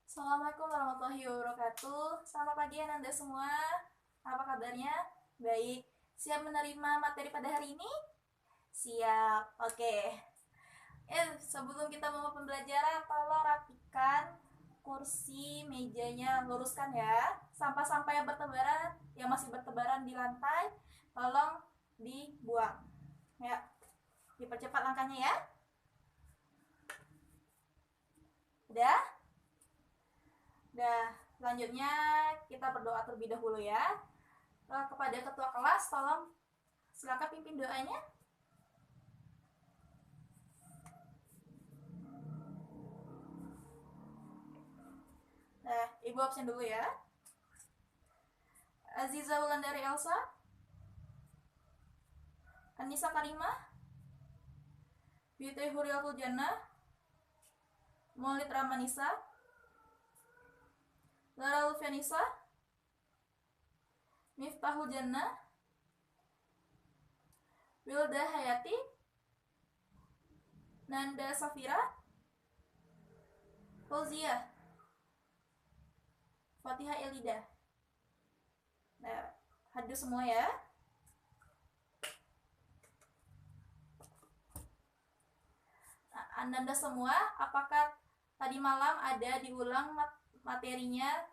Assalamualaikum warahmatullahi wabarakatuh. Selamat pagi Ananda semua. Apa kabarnya? Baik. Siap menerima materi pada hari ini? Siap. Oke. Sebelum kita memulai pembelajaran, tolong rapikan kursi mejanya, luruskan ya. Sampah-sampah yang bertebaran, yang masih bertebaran di lantai, tolong dibuang. Ya. Dipercepat langkahnya ya. Udah? Selanjutnya kita berdoa terlebih dahulu ya. Kepada ketua kelas, tolong silakan pimpin doanya. Ibu absen dulu ya. Aziza Wulandari Elsa, Anissa Karimah, Binti Huriyatul Jannah, Maulid Ramanisa, Lara Lufyanisa, Miftahul Jannah, Wilda Hayati, Nanda Safira, Fauzia, Fatiha Elida. Hadir semua ya. Anda semua, apakah tadi malam ada diulang materinya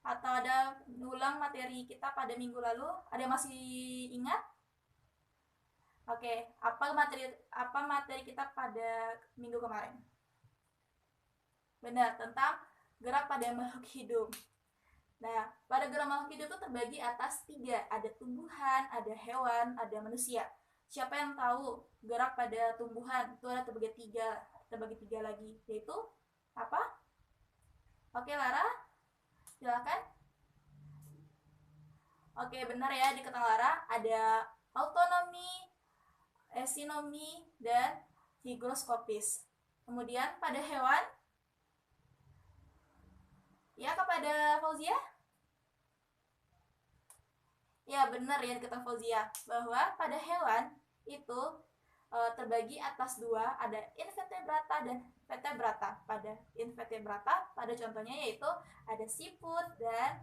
atau ada diulang materi kita pada minggu lalu? Ada yang masih ingat? Oke, apa materi kita pada minggu kemarin? Benar, tentang gerak pada makhluk hidup. Nah, pada gerak makhluk hidup itu terbagi atas 3. Ada tumbuhan, ada hewan, ada manusia. Siapa yang tahu gerak pada tumbuhan itu ada terbagi 3 lagi, yaitu apa? Oke, Lara, silakan. Oke, benar ya, di kata Lara ada autonomi, esinomi, dan higroskopis. Kemudian pada hewan, ya kepada Fauzia? Ya benar ya kata Fauzia, bahwa pada hewan itu terbagi atas 2, ada invertebrata dan vertebrata. Pada invertebrata, pada contohnya yaitu ada siput dan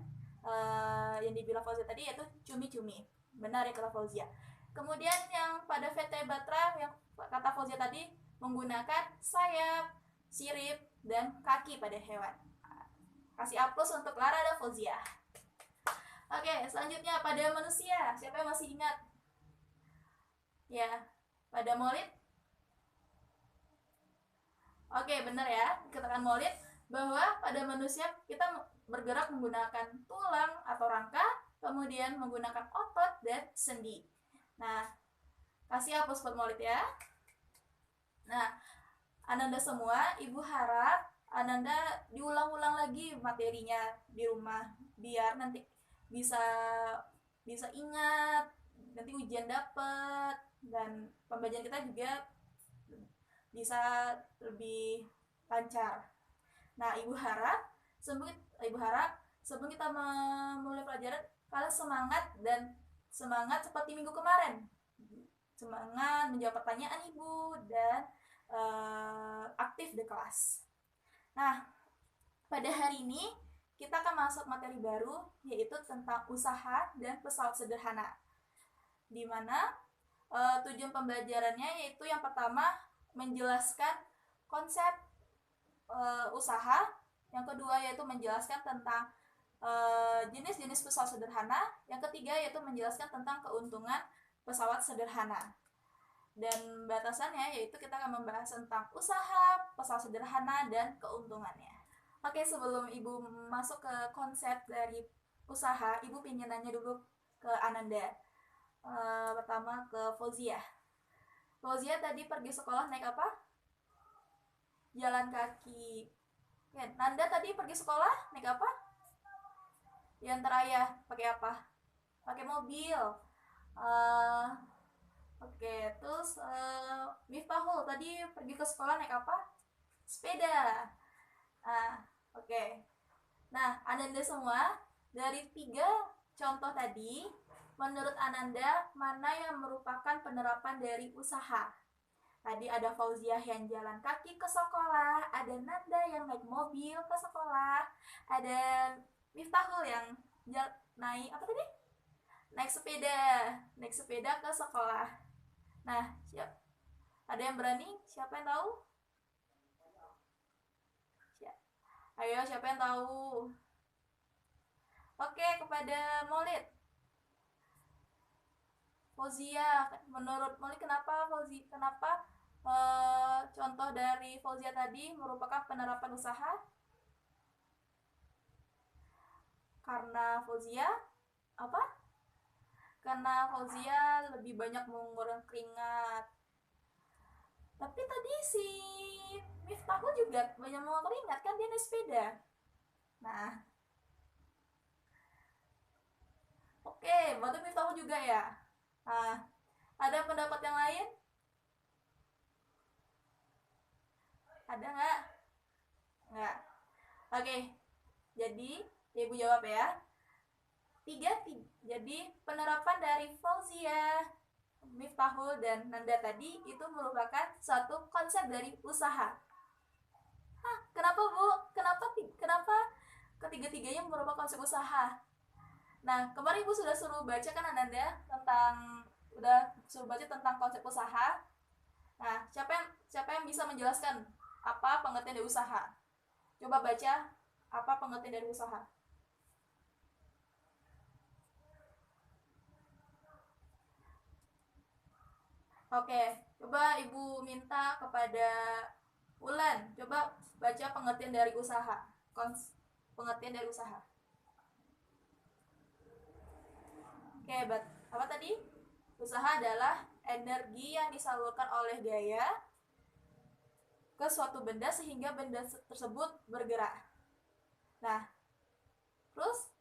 yang dibilang Fauzia tadi yaitu cumi-cumi. Benar ya kata Fauzia. Kemudian yang pada vertebrata yang kata Fauzia tadi menggunakan sayap, sirip, dan kaki pada hewan. Kasih aplaus untuk Lara dan Fauzia. Oke, selanjutnya pada manusia. Siapa yang masih ingat? Ya, pada Maulid. Oke, benar ya. Dikatakan Maulid bahwa pada manusia kita bergerak menggunakan tulang atau rangka, kemudian menggunakan otot dan sendi. Nah, kasih aplaus buat Maulid ya. Nah, Ananda semua, Ibu harap Ananda diulang-ulang lagi materinya di rumah biar nanti bisa ingat, nanti ujian dapet, dan pembelajaran kita juga bisa lebih lancar. Nah, Ibu harap sebelum kita memulai pelajaran, kalian semangat seperti minggu kemarin, semangat menjawab pertanyaan Ibu dan aktif di kelas. Nah, pada hari ini kita akan masuk materi baru, yaitu tentang usaha dan pesawat sederhana, di mana tujuan pembelajarannya yaitu yang pertama menjelaskan konsep usaha, yang kedua yaitu menjelaskan tentang jenis-jenis pesawat sederhana, yang ketiga yaitu menjelaskan tentang keuntungan pesawat sederhana. Dan batasannya yaitu kita akan membahas tentang usaha, pesawat sederhana, dan keuntungannya. Oke, sebelum Ibu masuk ke konsep dari usaha, Ibu ingin nanya dulu ke Ananda. Pertama ke Fauzia. Fauzia tadi pergi sekolah naik apa? Jalan kaki. Ya, Nanda tadi pergi sekolah naik apa? Diantar ayah. Pakai apa? Pakai mobil. Oke, terus Miftahul tadi pergi ke sekolah naik apa? Sepeda. Oke. Nah, Ananda semua, dari 3 contoh tadi, menurut Ananda mana yang merupakan penerapan dari usaha? Tadi ada Fauziah yang jalan kaki ke sekolah, ada Nanda yang naik mobil ke sekolah, ada Miftahul yang naik apa tadi? Naik sepeda ke sekolah. Nah, ada yang berani? Siapa yang tahu? Ayo, siapa yang tahu? Oke, kepada Maulid. Fauzia, menurut Maulid kenapa contoh dari Fauzia tadi merupakan penerapan usaha? Karena Fauzia apa? Karena Fauzia lebih banyak mengurangi keringat. Tapi tadi si Miftahul juga banyak mengurangi keringat kan, dia naik sepeda. Nah, oke, berarti Miftahul juga ya. Nah, ada pendapat yang lain? Ada nggak? Nggak. Oke, jadi Ibu jawab ya. Tiga. Jadi penerapan dari Fauzia, Miftahul, dan Nanda tadi itu merupakan suatu konsep dari usaha. Hah, kenapa Bu? Kenapa ketiga-tiganya merupakan konsep usaha? Nah, kemarin Ibu sudah suruh baca kan Ananda tentang konsep usaha. Nah, siapa yang bisa menjelaskan apa pengertian dari usaha? Coba baca apa pengertian dari usaha. Oke, coba Ibu minta kepada Ulan, coba baca pengertian dari usaha. Pengertian dari usaha. Oke, apa tadi? Usaha adalah energi yang disalurkan oleh gaya ke suatu benda sehingga benda tersebut bergerak. Nah, terus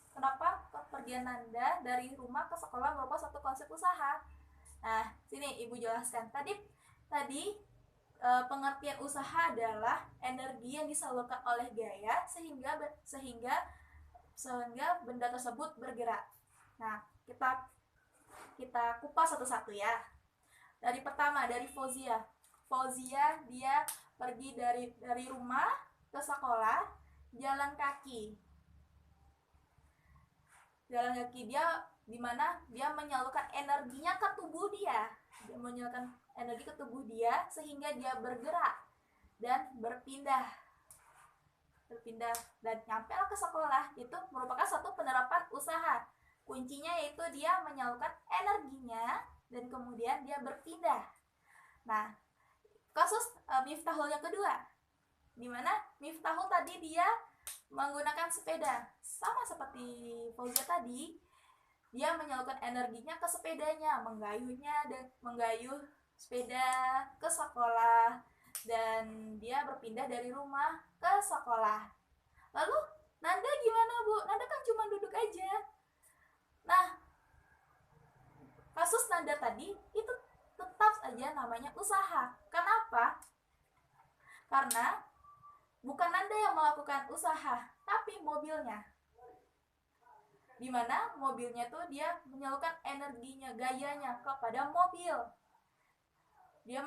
kenapa kepergian Nanda dari rumah ke sekolah merupakan suatu konsep usaha? Nah, sini Ibu jelaskan. Tadi pengertian usaha adalah energi yang disalurkan oleh gaya sehingga benda tersebut bergerak. Nah, kita kupas satu-satu ya. Dari pertama, dari Fauzia. Fauzia dia pergi dari rumah ke sekolah jalan kaki. Jalan kaki dia dimana dia menyalurkan energinya ke tubuh dia. Dia menyalurkan energi ke tubuh dia sehingga dia bergerak dan berpindah dan nyampe ke sekolah. Itu merupakan satu penerapan usaha. Kuncinya yaitu dia menyalurkan energinya dan kemudian dia berpindah. Nah, kasus Miftahul yang kedua, dimana Miftahul tadi dia menggunakan sepeda, sama seperti Fauzia tadi, dia menyalurkan energinya ke sepedanya, menggayuh sepeda ke sekolah, dan dia berpindah dari rumah ke sekolah. Lalu Nanda gimana Bu? Nanda kan cuma duduk aja. Nah, kasus Nanda tadi itu tetap saja namanya usaha. Kenapa? Karena bukan Nanda yang melakukan usaha, tapi mobilnya. Dimana mobilnya tuh dia menyalurkan energinya, gayanya kepada mobil. Dia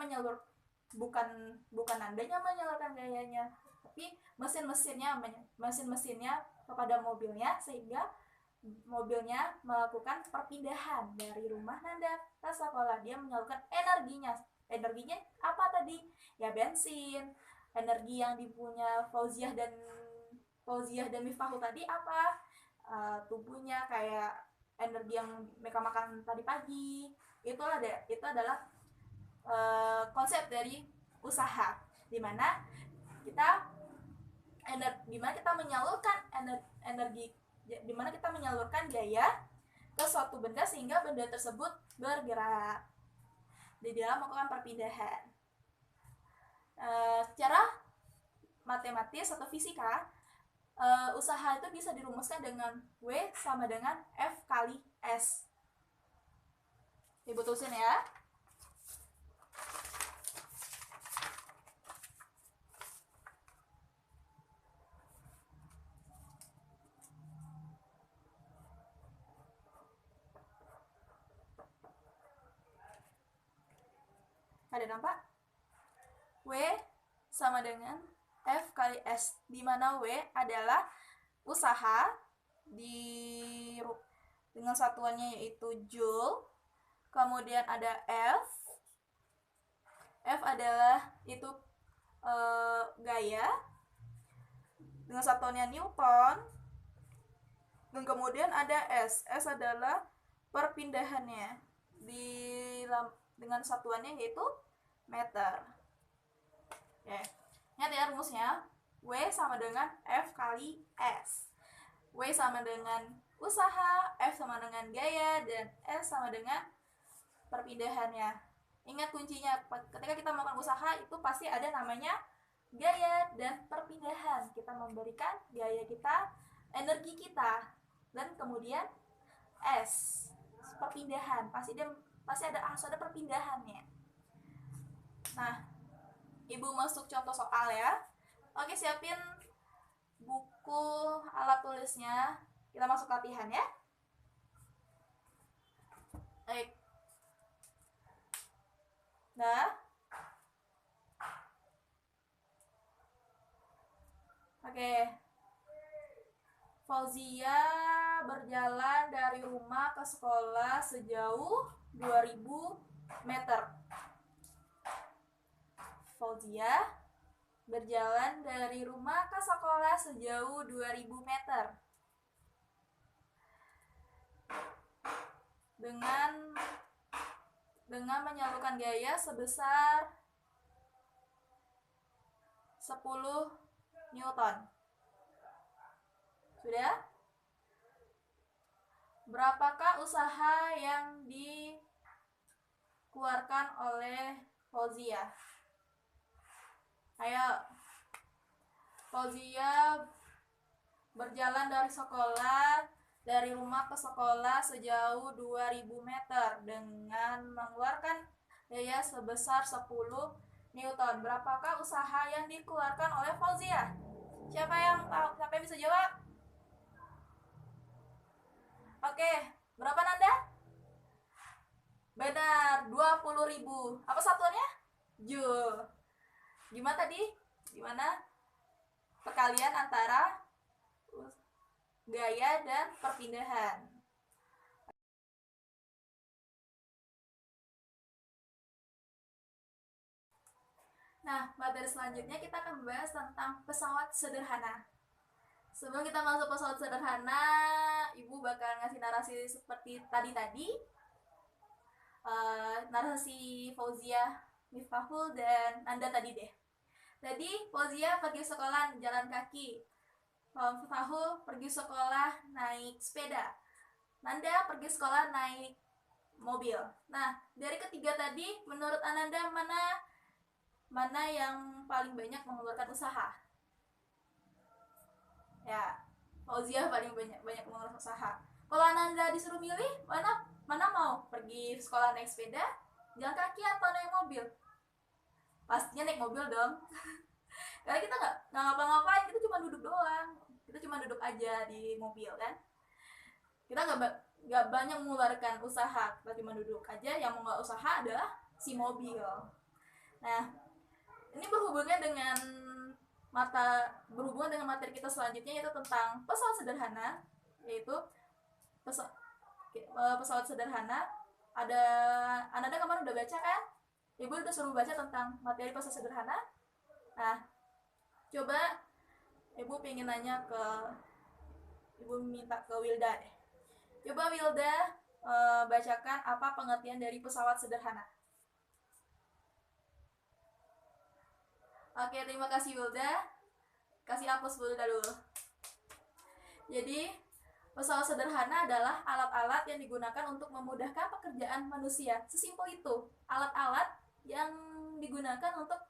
bukan Nandanya menyalurkan gayanya, tapi mesin-mesinnya kepada mobilnya, sehingga mobilnya melakukan perpindahan dari rumah Nanda ke sekolah. Dia menyalurkan energinya apa tadi? Ya bensin. Energi yang dipunya Fauziah dan Miftahul tadi apa? Tubuhnya kayak energi yang mereka makan tadi pagi. Itu adalah konsep dari usaha, dimana kita menyalurkan energi, dimana kita menyalurkan gaya ke suatu benda sehingga benda tersebut bergerak di dalam melakukan perpindahan. Secara matematis atau fisika, usaha itu bisa dirumuskan dengan W sama dengan F kali S. Ibu tulisin ya. Ada nampak? W sama dengan F kali S, di mana W adalah usaha dengan satuannya yaitu Joule. Kemudian ada F adalah itu gaya dengan satuannya Newton. Dan kemudian ada S adalah perpindahannya dengan satuannya yaitu meter. Oke. Ingat ya rumusnya, W sama dengan F kali S. W sama dengan usaha, F sama dengan gaya, dan S sama dengan perpindahannya. Ingat kuncinya, ketika kita melakukan usaha itu pasti ada namanya gaya dan perpindahan. Kita memberikan gaya kita, energi kita, dan kemudian S, perpindahan. Pasti harus ada perpindahannya. Nah, Ibu masuk contoh soal ya. Oke, siapin buku, alat tulisnya. Kita masuk latihan ya. Baik. Nah. Oke. Fauzia berjalan dari rumah ke sekolah sejauh 2000 meter. Fauzia berjalan dari rumah ke sekolah sejauh 2000 meter. Dengan menyalurkan gaya sebesar 10 Newton. Sudah? Berapakah usaha yang dikeluarkan oleh Fauzia? Ayo. Fauzia berjalan dari rumah ke sekolah sejauh 2000 meter dengan mengeluarkan gaya sebesar 10 Newton. Berapakah usaha yang dikeluarkan oleh Fauzia? Siapa yang tahu? Siapa yang bisa jawab? Oke, berapa Nanda? Benar, 20.000. Apa satuannya? Joule. Gimana tadi? Gimana perkalian antara gaya dan perpindahan? Nah, materi selanjutnya kita akan membahas tentang pesawat sederhana. Sebelum kita masuk pesawat sederhana, Ibu bakal ngasih narasi seperti tadi. Narasi Fauzia, Miftahul, dan Nanda tadi deh. Tadi Fauzia pergi sekolah jalan kaki, Miftahul pergi sekolah naik sepeda, Nanda pergi sekolah naik mobil. Nah, dari ketiga tadi, menurut Ananda mana yang paling banyak mengeluarkan usaha? Ya, Fauzia paling banyak mengeluarkan usaha. Kalau Ananda disuruh milih, mana mau pergi sekolah naik sepeda, jalan kaki, atau naik mobil? Pastinya naik mobil dong. Karena kita nggak ngapa-ngapain, kita cuma duduk doang. Kita cuma duduk aja di mobil kan. Kita nggak banyak mengeluarkan usaha, kita cuma duduk aja. Yang mau nggak usaha adalah si mobil. Nah, ini berhubungan dengan materi kita selanjutnya, yaitu tentang pesawat sederhana. Yaitu pesawat sederhana. Anda kemarin udah baca kan? Ibu udah suruh baca tentang materi pesawat sederhana. Nah, coba Ibu pengen nanya Ibu minta ke Wilda deh. Coba Wilda bacakan apa pengertian dari pesawat sederhana. Oke, terima kasih Wilda. Kasih aplaus Wilda dulu. Jadi, pesawat sederhana adalah alat-alat yang digunakan untuk memudahkan pekerjaan manusia. Sesimpel itu, alat-alat yang digunakan untuk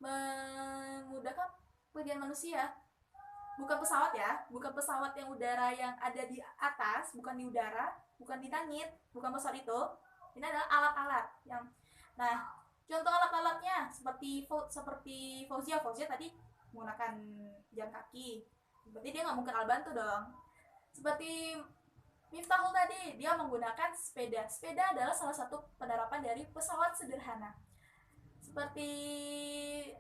memudahkan pekerjaan manusia. Bukan pesawat ya, bukan pesawat yang udara yang ada di atas, bukan di udara, bukan di langit, bukan pesawat itu. Ini adalah alat-alat yang. Nah, contoh alat-alatnya seperti Fauzia tadi menggunakan jalan kaki. Berarti dia nggak mungkin alat bantu dong. Seperti Miftahul tadi, dia menggunakan sepeda. Sepeda adalah salah satu penerapan dari pesawat sederhana. Seperti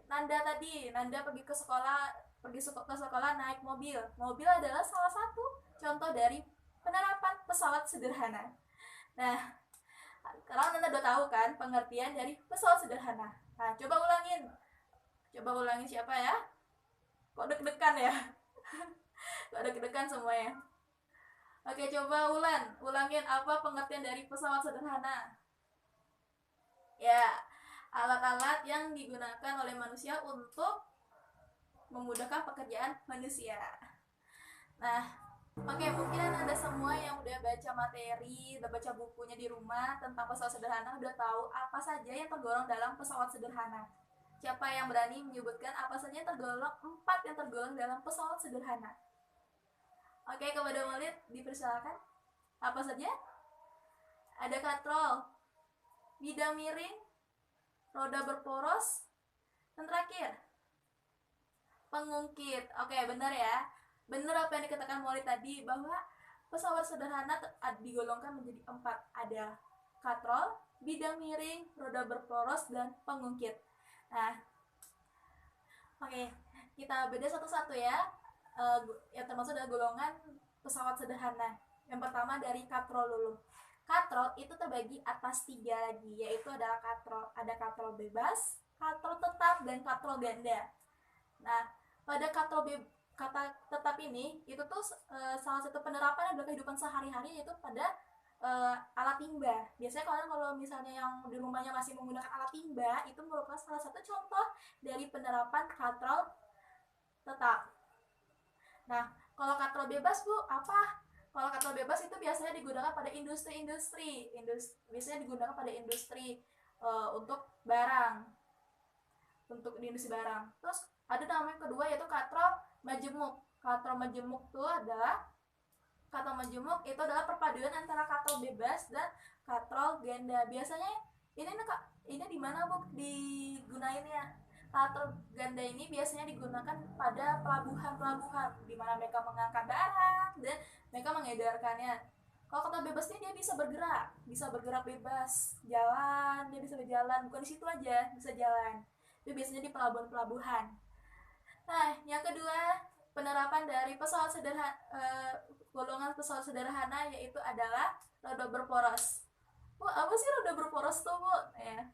Nanda tadi, Nanda pergi ke sekolah naik mobil. Mobil adalah salah satu contoh dari penerapan pesawat sederhana. Nah, kalau Nanda udah tahu kan pengertian dari pesawat sederhana. Nah, coba ulangin siapa ya? Kok deg-degan ya? Kok deg-degan semuanya? Oke, coba ulangin apa pengertian dari pesawat sederhana? Ya, alat-alat yang digunakan oleh manusia untuk memudahkan pekerjaan manusia. Nah, oke, mungkin Anda semua yang udah baca materi, udah baca bukunya di rumah tentang pesawat sederhana, udah tahu apa saja yang tergolong dalam pesawat sederhana. Siapa yang berani menyebutkan apa saja yang tergolong, 4 yang tergolong dalam pesawat sederhana? Oke, kepada murid dipersilakan. Apa saja? Ada katrol, bidang miring, roda berporos, dan terakhir pengungkit. Oke, benar ya. Benar apa yang dikatakan murid tadi, bahwa pesawat sederhana digolongkan menjadi 4. Ada katrol, bidang miring, roda berporos, dan pengungkit. Nah, oke, kita beda satu-satu ya. Yang termasuk adalah golongan pesawat sederhana. Yang pertama dari katrol dulu. Katrol itu terbagi atas 3 lagi, yaitu adalah ada katrol bebas, katrol tetap, dan katrol ganda. Nah, pada katrol tetap ini itu tuh salah satu penerapan adalah kehidupan sehari-hari, yaitu pada alat timba. Biasanya kalau misalnya yang di rumahnya masih menggunakan alat timba, itu merupakan salah satu contoh dari penerapan katrol tetap. Nah, kalau katrol bebas Bu, apa? Kalau katrol bebas itu biasanya digunakan pada industri. Biasanya digunakan pada industri untuk barang, untuk di industri barang. Terus ada namanya kedua yaitu katrol majemuk. Katrol majemuk itu adalah perpaduan antara katrol bebas dan katrol ganda. Biasanya ini di mana Bu digunainnya? Katrol ganda ini biasanya digunakan pada pelabuhan di mana mereka mengangkat barang dan mereka mengedarkannya. Kalau katrol bebas ini dia bisa bergerak bebas, dia bisa berjalan, bukan di situ aja, bisa jalan. Itu biasanya di pelabuhan. Nah, yang kedua, penerapan dari golongan pesawat sederhana yaitu adalah roda berporos. Bu, apa sih roda berporos tuh, Bu? Ya,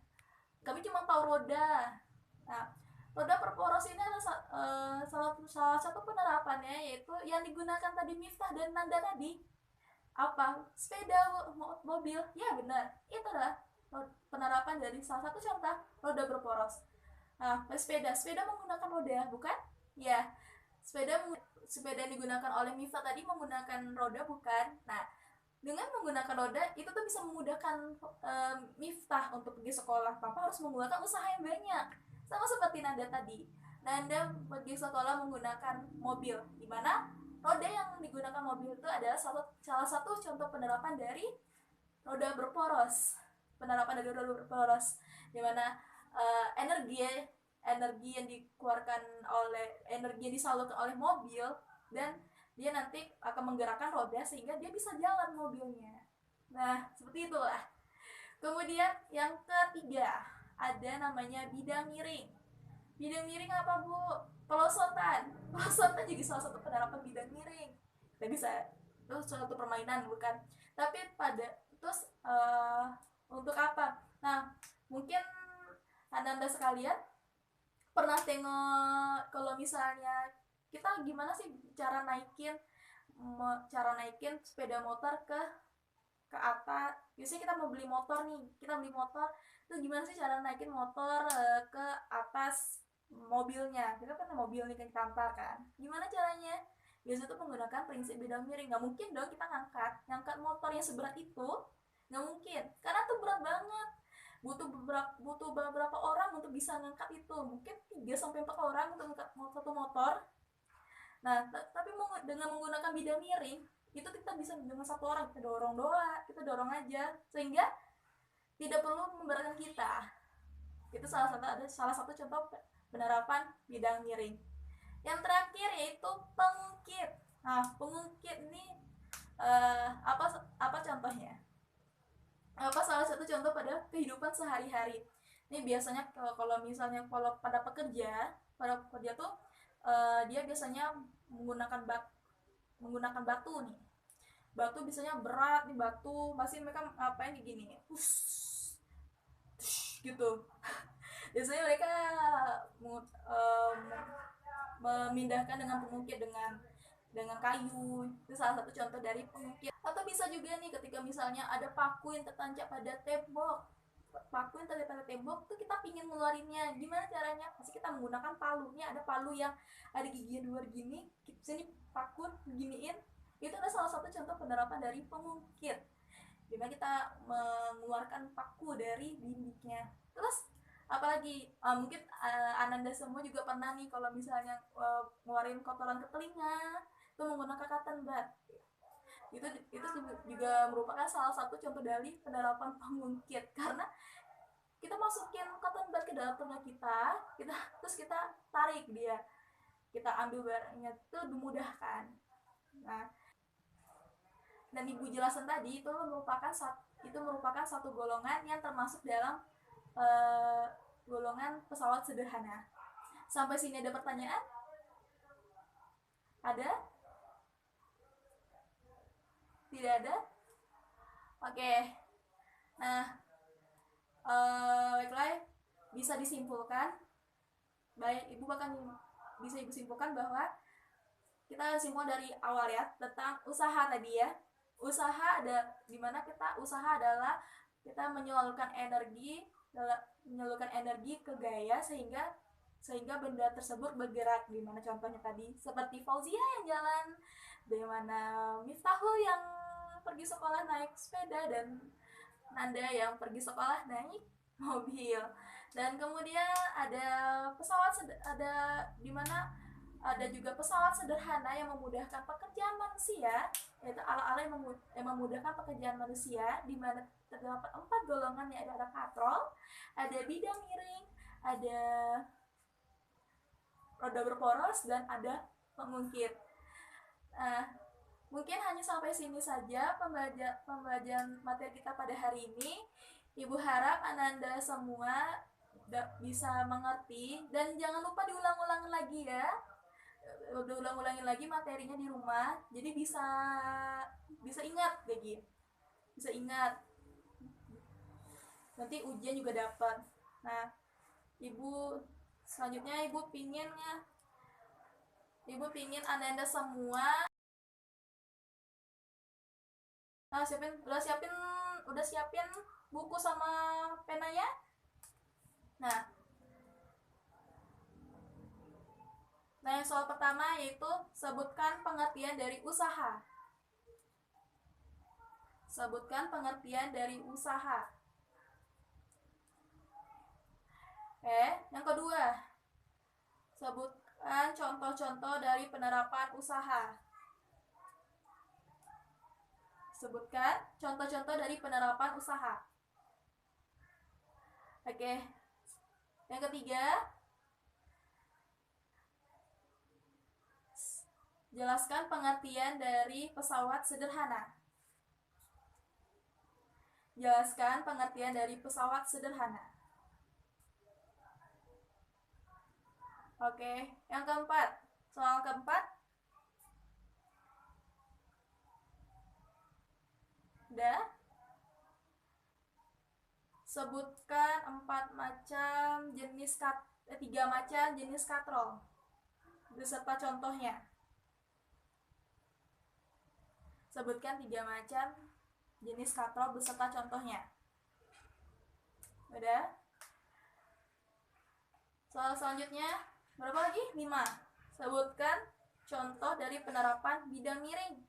kami cuma tahu roda. Nah, roda berporos ini adalah salah satu penerapannya, yaitu yang digunakan tadi Miftah dan Nanda tadi. Apa? Sepeda, mobil. Ya, benar. Itu adalah penerapan dari salah satu contoh roda berporos. Nah, sepeda menggunakan roda, bukan? Ya, sepeda yang digunakan oleh Miftah tadi menggunakan roda, bukan? Nah, dengan menggunakan roda itu tuh bisa memudahkan Miftah untuk pergi sekolah tanpa harus menggunakan usaha yang banyak. Sama seperti Nanda tadi. Nanda pergi sekolah menggunakan mobil, di mana roda yang digunakan mobil itu adalah salah satu contoh penerapan dari roda berporos. Penerapan dari roda berporos, di mana energi yang disalurkan oleh mobil, dan dia nanti akan menggerakkan roda sehingga dia bisa jalan mobilnya. Nah, seperti itulah. Kemudian yang ketiga, ada namanya bidang miring. Bidang miring apa, Bu? Pelosotan jadi salah satu penerapan bidang miring. Kita bisa, itu suatu permainan, bukan? Tapi terus untuk apa? Nah, mungkin Anda sekalian pernah tengok kalau misalnya kita gimana sih cara naikin sepeda motor ke atas. Biasanya kita mau beli motor nih, itu gimana sih cara naikin motor ke atas mobilnya? Kita kan mobil nih, kan kita antar kan, gimana caranya? Biasanya tuh menggunakan prinsip bidang miring. Nggak mungkin dong kita ngangkat motor yang seberat itu, nggak mungkin, karena tuh berat banget. Butuh beberapa orang untuk bisa ngangkat itu, mungkin 3-4 orang untuk ngangkat satu motor. Nah, tapi dengan menggunakan bidang miring itu kita bisa dengan satu orang, kita dorong aja, sehingga tidak perlu memberatkan kita. Itu salah satu contoh penerapan bidang miring. Yang terakhir yaitu pengungkit. Nah, pengungkit ini apa contohnya? Apa salah satu contoh pada kehidupan sehari-hari? Ini biasanya kalau misalnya pada pekerja tuh dia biasanya menggunakan batu nih. Batu biasanya berat nih, batu masih mereka ngapain gini, gitu. Biasanya mereka memindahkan dengan pengukir dengan kayu. Itu salah satu contoh dari pengukir. Atau bisa juga nih ketika misalnya ada paku yang tertancap pada tembok, tuh kita pingin ngeluarinnya, gimana caranya? Pasti kita menggunakan palu. Ini ada palu yang ada giginya dua gini, sini paku giniin. Itu adalah salah satu contoh penerapan dari pengukir, dimana kita mengeluarkan paku dari bibitnya. Terus apalagi mungkin Ananda semua juga pernah nih kalau misalnya ngeluarin kotoran ke telinga itu menggunakan cotton bud. Itu juga merupakan salah satu contoh dari penerapan pengungkit, karena kita masukin cotton bud ke dalam telinga kita terus kita tarik dia, kita ambil barangnya, itu dimudahkan. Nah, dan ibu jelasan tadi itu merupakan satu golongan yang termasuk dalam golongan pesawat sederhana. Sampai sini ada pertanyaan? Ada? Tidak ada? Oke. Nah, baiklah, bisa disimpulkan. Baik, ibu bisa ibu simpulkan bahwa kita simpul dari awal ya tentang usaha tadi ya. Usaha dimana usaha adalah kita menyalurkan energi ke gaya sehingga benda tersebut bergerak. Dimana contohnya tadi seperti Fauzia yang jalan, dimana Miftahul yang pergi sekolah naik sepeda, dan Nanda yang pergi sekolah naik mobil. Dan kemudian ada dimana ada juga pesawat sederhana yang memudahkan pekerjaan manusia, yaitu ala-ala yang memudahkan pekerjaan manusia, di mana terdapat 4 golongan, yaitu ada katrol, ada bidang miring, ada roda berporos, dan ada pengungkit. Mungkin hanya sampai sini saja pembelajaran materi kita pada hari ini. Ibu harap Ananda semua bisa mengerti, dan jangan lupa diulang-ulang lagi ya. Ulang-ulangin lagi materinya di rumah, jadi bisa ingat lagi, bisa ingat, nanti ujian juga dapat. Nah, selanjutnya ibu pingin Ananda semua udah siapin buku sama penanya. Nah, yang soal pertama yaitu sebutkan pengertian dari usaha. Sebutkan pengertian dari usaha. Yang kedua, sebutkan contoh-contoh dari penerapan usaha. Sebutkan contoh-contoh dari penerapan usaha. Yang ketiga, jelaskan pengertian dari pesawat sederhana. Jelaskan pengertian dari pesawat sederhana. Yang keempat, soal keempat. Udah? Sebutkan 3 macam jenis katrol beserta contohnya. Sebutkan 3 macam jenis katrol beserta contohnya. Udah? Soal selanjutnya, berapa lagi? 5. Sebutkan contoh dari penerapan bidang miring.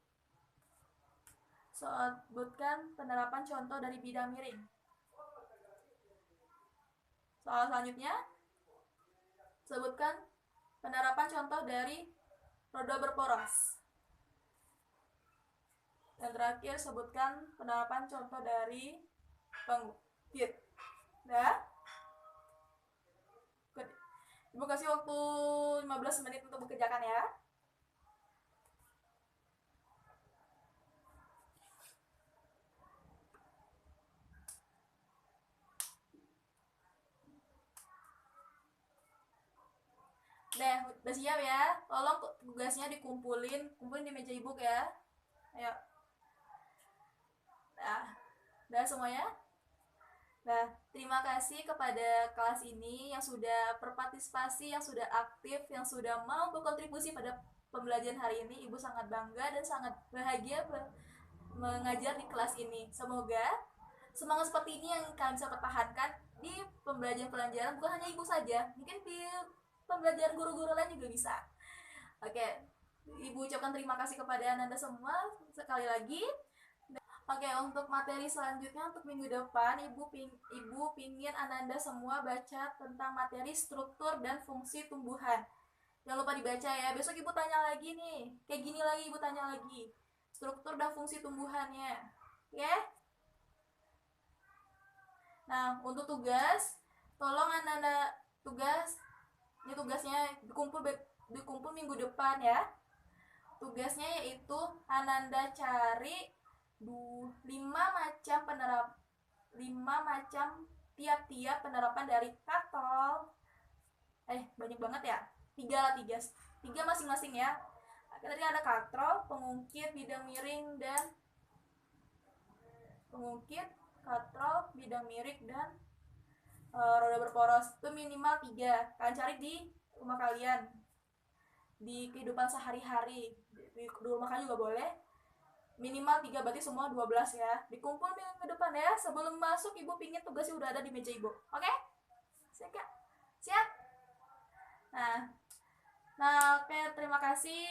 Sebutkan penerapan contoh dari bidang miring. Soal selanjutnya, sebutkan penerapan contoh dari roda berporos. Dan terakhir, sebutkan penerapan contoh dari pengukir. Udah? Ibu kasih waktu 15 menit untuk bekerjakan ya. Udah siap ya? Tolong tugasnya kumpulin di meja ibu ya. Ayo. Nah, udah semuanya? Nah, terima kasih kepada kelas ini yang sudah berpartisipasi, yang sudah aktif, yang sudah mau berkontribusi pada pembelajaran hari ini. Ibu sangat bangga dan sangat bahagia mengajar di kelas ini. Semoga semangat seperti ini yang kalian bisa pertahankan di pembelajaran-pembelajaran, bukan hanya ibu saja, mungkin di pembelajaran guru-guru lain juga bisa. Oke, ibu ucapkan terima kasih kepada Ananda semua sekali lagi. Oke, untuk materi selanjutnya untuk minggu depan, ibu pingin Ananda semua baca tentang materi struktur dan fungsi tumbuhan. Jangan lupa dibaca ya. Besok ibu tanya lagi nih. Kayak gini lagi ibu tanya lagi. Struktur dan fungsi tumbuhannya. Ya? Nah, untuk tugas, tolong Ananda tugasnya dikumpul minggu depan ya. Tugasnya yaitu Ananda cari 5 macam tiap-tiap penerapan dari katol. Banyak banget ya. Tiga masing-masing ya. Tadi ada katrol, pengungkit, bidang miring, dan roda berporos. Itu minimal 3. Kalian cari di rumah kalian, di kehidupan sehari-hari. Di rumah kalian juga boleh. Minimal 3, berarti semua 12 ya. Dikumpul minggu depan ya. Sebelum masuk ibu pingin tugasnya udah ada di meja ibu. Oke? Siap? Oke, terima kasih.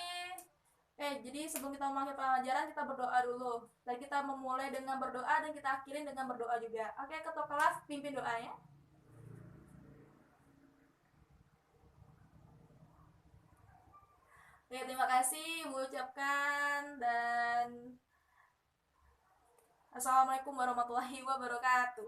Jadi sebelum kita memulai pelajaran, kita berdoa dulu. Dan kita memulai dengan berdoa dan kita akhirin dengan berdoa juga. Oke, ketua kelas pimpin doanya. Terima kasih ibu ucapkan, dan Assalamualaikum warahmatullahi wabarakatuh.